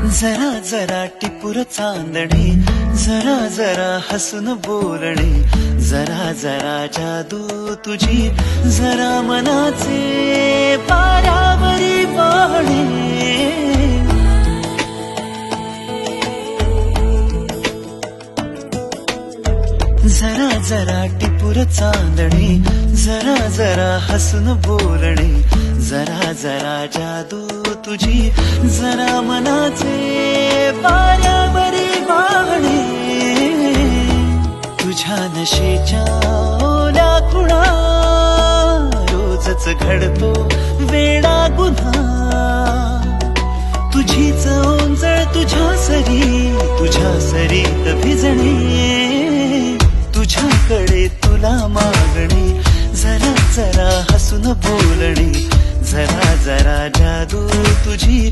जरा जरा टिपूर चांदणे, जरा जरा हसून बोलणे, जरा जरा जादू तुझी, जरा मनाचे पारावरी वाहणे. जरा जरा टिपूर चांदणे, जरा जरा हसून बोलणे, जरा जरा जादू तुझी, जरा मनाचे पारावरी वाहणे. तुझ्या नशेच्या ओल्या खुणा, रोजच घडतो वेडा गुन्हा. तुझीच ओंजळ तुझ्या सरीत भिजणे. तुझ्याकडे तुला मागणे, जरा जरा हसून बोलणे, जरा जरा जादू तुझी.